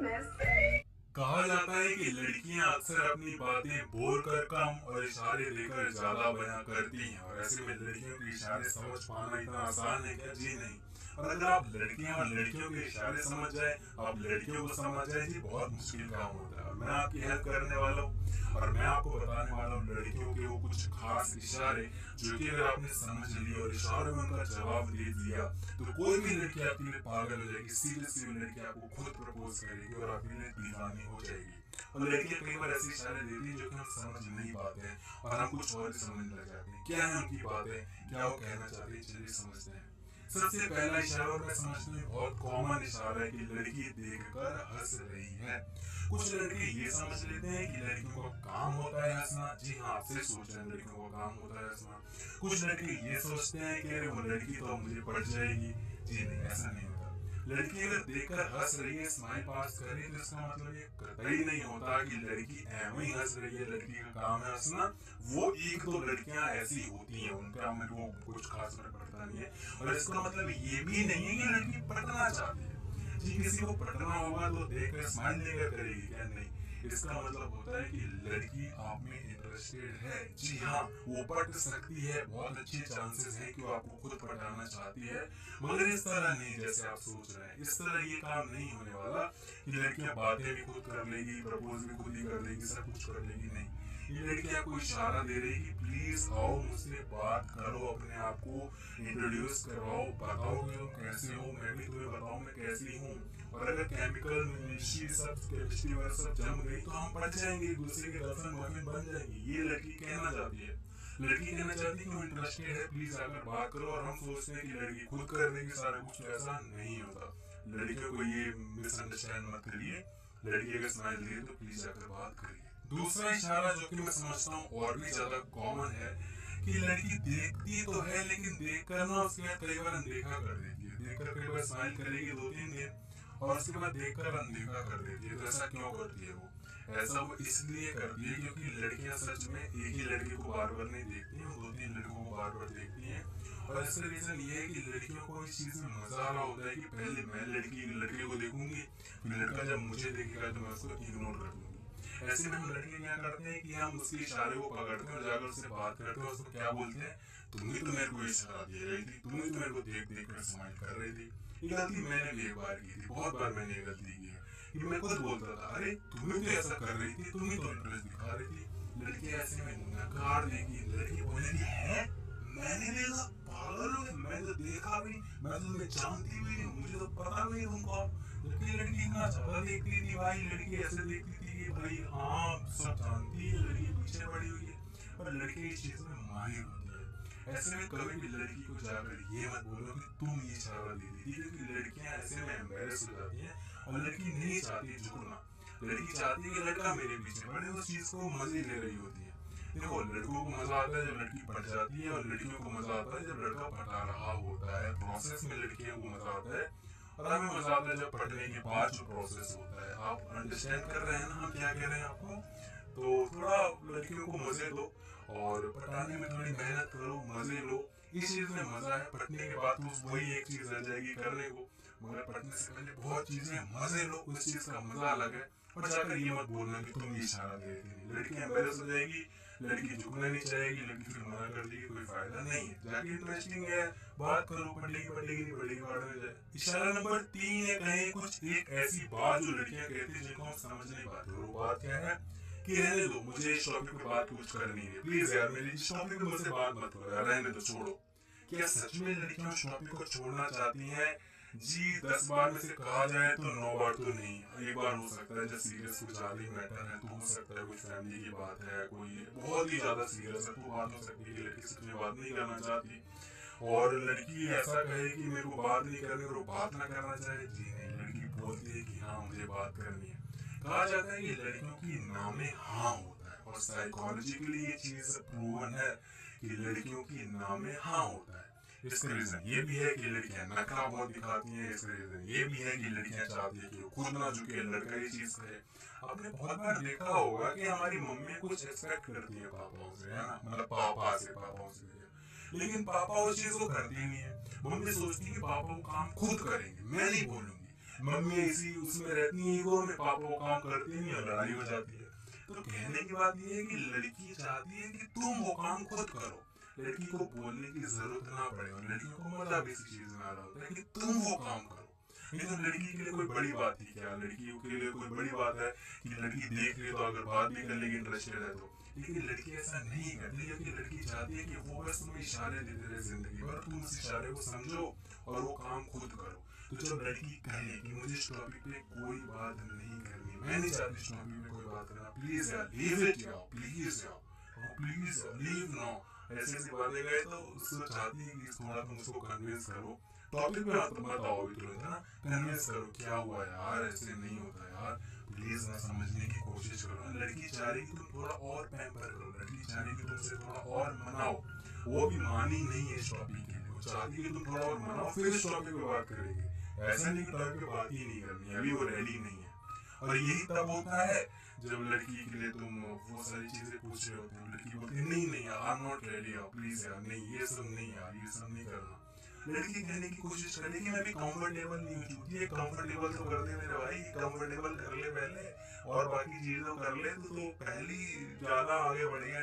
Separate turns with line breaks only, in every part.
कहा जाता है कि लड़कियां अक्सर अपनी बातें बोलकर कम और इशारे देकर ज्यादा बयां करती हैं, और ऐसे में लड़कियों के इशारे समझ पाना इतना आसान है क्या? जी नहीं। और अगर आप लड़कियां और लड़कियों के इशारे समझ जाए, आप लड़कियों को समझ जाए, जी बहुत मुश्किल काम होता है। और मैं आपकी हेल्प करने वाला हूँ, और मैं आपको बताने वाला हूँ लड़कियों के वो कुछ खास इशारे जो कि अगर आपने समझ लिए और इशारों में उनका जवाब दे दिया तो कोई भी लड़की आपके लिए पागल हो जाएगी। सीरियसली लड़की आपको खुद प्रपोज करेगी और आपके लिए दीवानी हो जाएगी। और लड़कियां कई बार ऐसे इशारे देती हैं जो कि हम समझ नहीं पाते हैं, और हम कुछ और समझने लग जाते हैं। क्या है उनकी बातें, क्या वो कहना चाहती है, चलिए समझते हैं। सबसे पहला इशारा, और मैं समझता हूँ बहुत कॉमन इशारा है, कि लड़की देखकर हंस रही है। कुछ लड़के ये समझ लेते हैं कि लड़कियों का काम होता है हंसना। जी हाँ, आप सही सोच रहे हैं, लड़कियों का काम होता है हंसना। कुछ लड़के ये सोचते हैं कि अरे वो लड़की तो मुझे पड़ जाएगी। जी नहीं, ऐसा नहीं होता। लड़की अगर देखकर हंस रही है, स्माइल पास कर रही है, तो इसका मतलब ये कतई नहीं होता कि लड़की एवं ही हंस रही है। लड़की का काम है हंसना। वो एक दो लड़कियां ऐसी होती हैं, उनका मेरे को कुछ खास फर्क पड़ता नहीं है। और इसका मतलब ये भी नहीं है कि लड़की पटना चाहती है। जी, किसी को पटना होगा तो देखकर स्माइल देकर करेगी क्या? नहीं। इसका मतलब होता है कि लड़की आप में इंटरेस्टेड है। जी हाँ, वो पट सकती है, बहुत अच्छे चांसेस हैं कि वो आपको खुद पटाना चाहती है, मगर इस तरह नहीं जैसे आप सोच रहे हैं। इस तरह ये काम नहीं होने वाला कि लड़कियां बातें भी खुद कर लेगी, प्रपोज भी खुद ही कर लेगी, सब कुछ कर लेगी। नहीं, ये लड़की आपको इशारा दे रही है कि प्लीज आओ मुझसे बात करो, अपने आप को इंट्रोड्यूस करवाओ, बताओ कि तुम कैसे हो, मैं भी तुम्हें बताऊं मैं कैसी हूँ। और अगर केमिकल मिश्री सब केमिस्ट्री वगैरह सब जम गई तो हम पट जाएंगे, एक दूसरे के गर्लफ्रेंड बॉयफ्रेंड बन जाएंगे। ये लड़की कहना चाहती है। लड़की कहना चाहती है कि वो इंटरेस्टेड है, प्लीज आकर बात करो। और हम सोचते हैं कि लड़की खुद कर देगी सारा कुछ, ऐसा नहीं होता। लड़कियों को ये मिसअंडरस्टैंड मत करिए। लड़की अगर स्माइल दे तो प्लीज आकर बात करिए। दूसरा इशारा जो कि मैं समझता हूँ और भी ज्यादा कॉमन है, कि लड़की देखती तो है लेकिन देखकर ना उसके बाद कई बार अनदेखा कर देती है। देखकर कई बार स्माइल करेगी 2-3 दिन, और उसके बाद देखकर अनदेखा कर देती है। तो ऐसा क्यों करती है वो? ऐसा वो इसलिए करती है क्योंकि लड़कियां सच में एक ही लड़के को बार बार नहीं देखती हैं, 2-3 लड़कों को बार बार देखती हैं। और इसका रीजन ये है कि लड़कियों को इस चीज में मजा आ रहा होता है कि पहले मैं लड़के को देखूंगी, फिर लड़का जब मुझे देखेगा तो मैं उसको इग्नोर कर दूंगी। ऐसे में हम लड़के क्या करते हैं कि हम उसके इशारे को पकड़ते हैं और जाकर उससे बात करते हैं। उसको क्या बोलते हैं, तुम ही तो मेरे को इशारा दे रही थी, तुम ही तो मेरे को देख देख कर स्माइल कर रही थी। ये गलती मैंने भी एक बार की थी, बहुत बार मैंने ये गलती की है कि मैं खुद बोलता था अरे तुम ही तो ऐसा कर रही थी, तुम ही तो इंटरेस्ट दिखा रही थी। लड़की ऐसे में नकार देगी, लड़की बोलेगी है मैंने देखा, पागल हो गए, मैं तो देखा भी नहीं, मैं तो तुम्हें जानती भी नहीं, मुझे तो पता भी नहीं तुम कौन। जबकि लड़की इतना ज्यादा देखती थी भाई, लड़की ऐसे देखती थी कि भाई हाँ सब जानती है, लड़की पीछे पड़ी हुई है। पर लड़की इस चीज में माहिर होती है। ऐसे में कभी भी लड़की को जाकर ये मत बोलो कि तुम ये इशारा दे दी थी, क्योंकि लड़कियां ऐसे में एम्बेरस हो जाती हैं। और लड़की नहीं चाहती झुकना, लड़की चाहती है कि लड़का मेरे पीछे पड़े, उस चीज को मजे ले रही होती है। देखो, लड़कों को मजा आता है जब लड़की पट जाती है, और लड़कियों को मजा आता है जब लड़का पटा रहा होता है। प्रोसेस में लड़कियों को मजा आता है, और हमें मजा आता है जब पटने के बाद जो प्रोसेस होता है। आप अंडरस्टैंड कर रहे हैं ना हम क्या कह रहे हैं आपको? तो थोड़ा लड़कियों को मजे दो, और पटाने में थोड़ी मेहनत करो, मजे लो। इस चीज में मजा है, पटने के बाद तो वही एक चीज रह जाएगी करने को, मगर पटने से पहले बहुत चीजें मजे लो, उस चीज का मजा अलग है। और जाकर ये मत बोलना कि तुम ये इशारा दे रही थी। लड़की एम्बेरस हो जाएगी, लड़की झुकना नहीं चाहेगी, लड़की फिर मना कर देगी, कोई फायदा नहीं है। जाके इंटरेस्टिंग है, बात करो, पटेगी पटेगी नहीं पटेगी बाद में जाए। इशारा नंबर 3 है, कहें कुछ एक ऐसी बात जो लड़कियां कहती है जिनको हम समझ नहीं पाते। वो बात क्या है कि रहने दो, मुझे इस टॉपिक पे बात कुछ करनी है, प्लीज यार मेरी इस टॉपिक पे मुझसे बात मत करो यार, रहने दो, छोड़ो। क्या सच में लड़कियां उस टॉपिक को छोड़ना चाहती हैं? जी 10 बार में से कहा जाए तो 9 बार तो नहीं। एक बार हो सकता है जब सीरियस कुछ ज्यादा ही मैटर है, तो हो सकता है कुछ फैमिली की बात है, कोई बहुत ही ज्यादा सीरियस है, तो बात हो सकती है कि लड़की सच में बात नहीं करना चाहती, और लड़की ऐसा कहे कि मेरे को बात नहीं करनी, और वो बात ना करना चाहे। जी नहीं, लड़की बोलती है कि हाँ मुझे बात करनी है। कहा जाता है कि लड़कियों की नाम में हाँ होता है, और साइकोलॉजिकली ये चीज प्रूवन है कि लड़कियों की नाम में हाँ होता है। इसका रीजन ये भी है कि लड़कियां नखरा बहुत दिखाती हैं। इसका रीजन ये भी है कि लड़कियां चाहती है कि वो खुद ना झुके, लड़का ये चीज करे। आपने बहुत बार देखा होगा कि हमारी मम्मी कुछ एक्सपेक्ट करती है पापाओं से, है ना, मतलब पापाओं से, लेकिन पापा उस चीज को करते ही नहीं है। मम्मी सोचती है कि पापा वो काम खुद करेंगे, मैं नहीं बोलूंगी। मम्मी इसी उसमें रहती है, ईगो में, पापा वो काम करते नहीं और लड़ाई हो जाती है। तो कहने की बात ये है कि लड़की चाहती है कि तुम वो काम खुद करो, लड़की को बोलने की जरूरत ना पड़े, और लड़कियों को मजा भी इसी चीज में आ रहा होता है कि तुम वो काम करो। ये तो लड़की के लिए कोई बड़ी बात ही क्या, लड़कियों के लिए कोई बड़ी बात है कि लड़की देख रही तो अगर बात भी कर लेगी इंटरेस्टेड है तो। लेकिन लड़की ऐसा नहीं करती, क्योंकि लड़की चाहती है कि वो बस तुम्हें इशारे देते रहे जिंदगी भर, तुम उस इशारे को समझो और वो काम खुद करो। तो जब लड़की कहे कि मुझे इस टॉपिक पे कोई बात नहीं करनी, मैं नहीं चाहती इस टॉपिक पे कोई बात करना, प्लीज यार लीव इट यार, प्लीज यार, प्लीज लीव नाउ, ऐसे ऐसी बातें गए तो उसको चाहती है कि थोड़ा तुम उसको कन्विंस करो, टॉपिक पे मत आओ भी तुरंत, है ना, कन्विंस करो क्या हुआ यार, ऐसे नहीं होता यार, प्लीज ना समझने की कोशिश करो। लड़की चाह रही कि तुम थोड़ा और पैम्पर करो, लड़की चाह रही कि तुमसे थोड़ा और मनाओ, वो भी मानी नहीं है इस टॉपिक के लिए, वो चाहती है कि तुम थोड़ा और मनाओ फिर इस टॉपिक पे बात करेंगे, ऐसा नहीं टॉपिक पे बात ही नहीं करनी, अभी वो रेडी नहीं है। और यही तब होता है जब लड़की के लिए तुम वो सारी चीजें पूछ रहे होते हो, लड़की बोलती है नहीं नहीं यार आई एम नॉट रेडी यार, प्लीज यार नहीं ये सब नहीं यार, ये सब नहीं करना। लड़की कहने की कोशिश करे कि मैं भी कंफर्टेबल नहीं होती है, कंफर्टेबल तो कर दे मेरे भाई, कंफर्टेबल कर ले पहले और बाकी चीजें कर ले तो पहली ज्यादा आगे बढ़ेगा।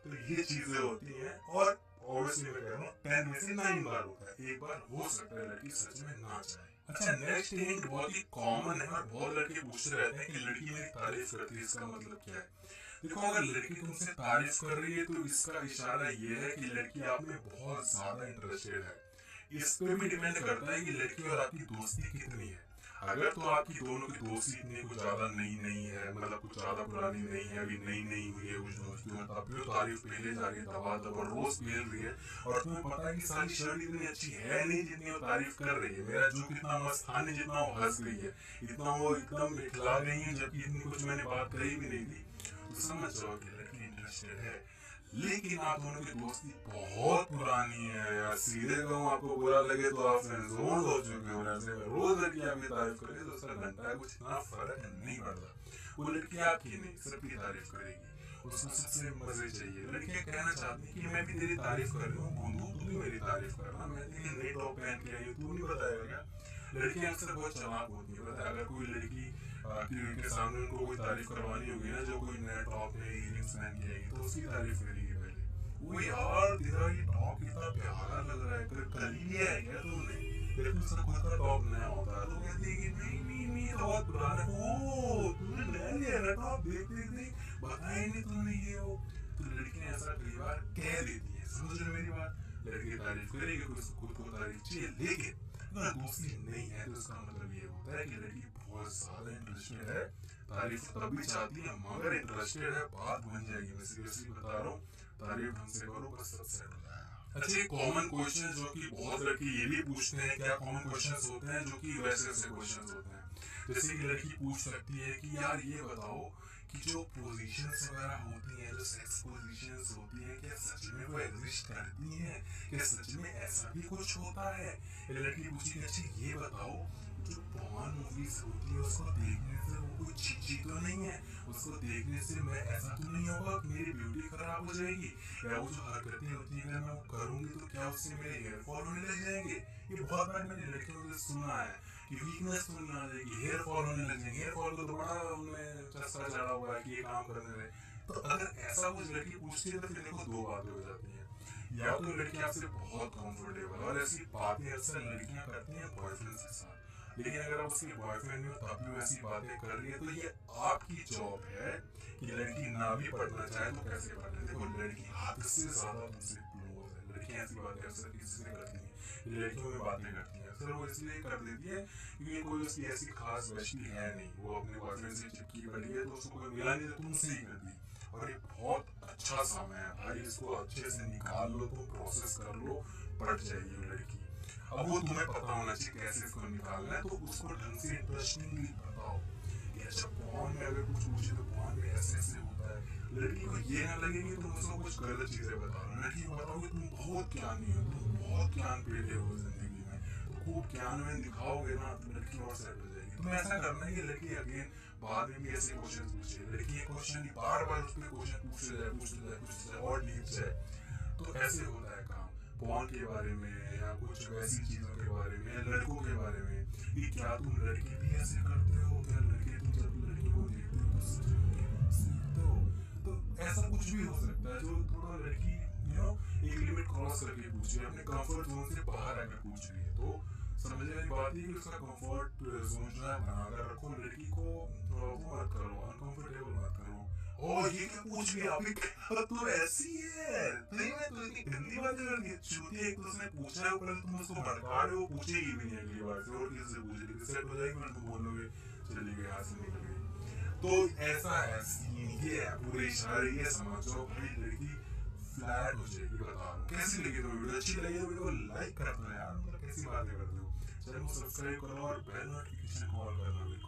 तो ये चीजें होती हैं, और ऑब्वियसली मैं कह रहा हूँ 10 में से 9 बार होता है, एक बार हो सकता है लड़की सच में ना चाहे। अच्छा नेक्स्ट हिंट बहुत ही कॉमन है और बहुत लड़के पूछते रहते हैं कि लड़की मेरी तारीफ करती है, इसका मतलब क्या है। देखो अगर लड़की तुमसे तारीफ कर रही है तो इसका इशारा ये है कि लड़की आप में बहुत ज्यादा इंटरेस्टेड है। इस पे भी डिपेंड करता है कि लड़की और आपकी दोस्ती कितनी है। अगर तो आपकी दोनों की दोस्ती इतनी कुछ ज्यादा नई है, मतलब कुछ ज्यादा पुरानी नहीं है, अभी नई हुई है कुछ दोस्ती में, तब भी तारीफ पहले जा रही है दबा दबा रोज पहन रही है, और तुम्हें पता है कि सारी शर्ट इतनी अच्छी है नहीं जितनी वो तारीफ कर रही है, मेरा जो कितना मस्त था नहीं जितना वो हंस गई है, इतना वो एकदम खिला गई है जबकि इतनी कुछ मैंने बात कही भी नहीं थी, तो समझ जाओ कि लड़की इंटरेस्टेड है। लेकिन आप दोनों की दोस्ती बहुत पुरानी है यार, सीधे कहूँ आपको बुरा लगे तो आप फ्रेंड हो चुके हो, ऐसे में रोज लड़की आपकी तारीफ करे तो उसका घंटा कुछ इतना फर्क नहीं पड़ता। वो लड़की आपकी नहीं सबकी तारीफ करेगी, उसको सबसे मजे चाहिए। लड़कियां कहना चाहती है कि मैं भी तेरी तारीफ कर रही हूँ बूंदू, तू भी मेरी तारीफ करना, मैं तेरी नई टॉप पहन के आई हूँ तू नहीं बताएगा क्या। लड़कियां अक्सर बहुत चालाक होती है, पता है अगर कोई लड़की के सामने उनको कोई तारीफ करवानी होगी ना, जो कोई नया टॉप है इयरिंग्स पहन के आएगी तो उसकी तारीफ करेगी पहले, वो यार तेरा ये टॉप कितना प्यारा लग रहा है, कल ही लिया है क्या तुमने, तेरे को सब खुद का टॉप नया होता है तो कहती है कि नहीं तो बहुत पुराना है, ओ तुमने नया लिया ना टॉप, देख बताया नहीं तुमने ये हो। तो लड़कियां ऐसा कई बार कह देती है, समझ रहे मेरी बात, लड़की तारीफ करेगी तो उसको खुद को तारीफ चाहिए, लेकिन अगर दूसरी नहीं है तो उसका मतलब ये होता है कि लड़की बहुत ज्यादा इंटरेस्टेड है, तारीफ तब भी चाहती है मगर इंटरेस्टेड है, बात बन जाएगी, मैं सीरियसली बता रहा हूँ, तारीफ ढंग से करो बस सब सेट हो जाएगा। अच्छा एक कॉमन क्वेश्चन जो कि बहुत लड़के ये भी पूछते हैं, क्या कॉमन क्वेश्चंस होते हैं जो कि वैसे क्वेश्चंस होते हैं, जैसे कि लड़की पूछ सकती है कि यार ये बताओ कि जो पोजीशंस वगैरह होती हैं, जो सेक्स पोजीशंस होती हैं, क्या सच में वो एग्जिस्ट करती हैं, क्या सच में ऐसा भी कुछ होता है। लड़की पूछी कि अच्छा ये बताओ जो पॉर्न मूवीज होती है उसको देखने से वो कोई चीज तो नहीं है, उसको देखने से मैं ऐसा तो नहीं होगा कि मेरी ब्यूटी खराब हो जाएगी, या वो जो हरकतें होती है मैं वो करूंगी तो क्या उससे मेरे हेयर फॉल होने लग जाएंगे। ये बहुत बार मैंने लड़कियों से सुना है कि वीकनेस तो नहीं आ जाएगी, हेयर फॉल होने लग जाएंगे, हेयर फॉल तो बड़ा उनमें चस्का चढ़ा हुआ है कि ये काम करने में। तो अगर ऐसा कुछ लड़की पूछती है तो फिर देखो दो बातें हो जाती हैं, या तो लड़की आपसे बहुत कंफर्टेबल, और ऐसी बातें अक्सर लड़कियां करती हैं बॉयफ्रेंड के साथ, लेकिन अगर आप उसके बॉयफ्रेंड में तब भी ऐसी बातें कर रही है तो ये आपकी जॉब है कि लड़की ना भी पढ़ना चाहे तो कैसे पढ़े। देखो लड़की हाथ से ज्यादा तुमसे क्लोज है, लड़कियां ऐसी बातें अक्सर किसी से करती हैं, लड़कियों में बातें करती हैं अक्सर वो इसलिए कर देती है क्योंकि कोई उसकी ऐसी खास बेस्टी है नहीं, वो अपने बॉयफ्रेंड से चिपकी पड़ी है तो उसको कोई मिला नहीं तो तुमसे ही कर दी। और ये बहुत अच्छा समय है भाई, इसको अच्छे से निकाल लो, तो प्रोसेस कर लो, पढ़ जाएगी लड़की। अब वो तुम्हें पता होना चाहिए कैसे इसको निकालना है, तो उसको ढंग से इंटरेस्टिंगली बताओ कि अच्छा पॉर्न में अगर कुछ पूछे तो पॉर्न में ऐसे ऐसे होता है, लड़की को ये ना लगे कि तुम उसको कुछ गलत चीजें बता रहे हो, लड़की को बताओ कि तुम बहुत ज्ञानी हो, तुम बहुत ज्ञान पेले हो जिंदगी में, तो खूब ज्ञान में दिखाओगे ना तो लड़की और सेट हो जाएगी। तुम्हें ऐसा करना है कि लड़की अगेन बाद में भी ऐसे क्वेश्चन पूछे, लड़की ये क्वेश्चन बार बार उसके क्वेश्चन पूछते जाए और डीप जाए, तो ऐसे होता है काम। पॉर्न के बारे में या कुछ वैसी चीज़ों के बारे में या लड़कों के बारे में कि क्या तुम लड़के भी ऐसे करते हो, क्या लड़के तुम जब लड़के को देखते हो तो सच में सीखते हो। तो ऐसा कुछ भी हो सकता है जो थोड़ा लड़की एक लिमिट क्रॉस करके पूछ रही है, अपने कंफर्ट जोन से बाहर आकर पूछ रही है। तो समझने की बात है कि उसका कंफर्ट जोन जो है बनाकर रखो, लड़की को वो मत करो, अनकंफर्टेबल मत करो। ओ ये क्या पूछ लिया आपने, तू ऐसी है नहीं, मैं तो इतनी गंदी बातें कर दी छूती है। एक तो उसने पूछा है, ऊपर तुम उसको भड़का रहे हो, पूछेगी भी नहीं अगली बार से, और किसी से पूछेगी, सेट हो जाएगी, तुम बोलोगे चली गई, हाथ से निकल गई। तो ऐसा है सीन, ये है पूरे इशारे, ये समझो भाई लड़की फ्लैट हो जाएगी। बता रहा हूँ कैसी लगी तो वीडियो, अच्छी लगी तो वीडियो को लाइक कर दो यार, मतलब कैसी बातें करते हो। चैनल को सब्सक्राइब करो और बेल नोटिफिकेशन ऑन कर दो।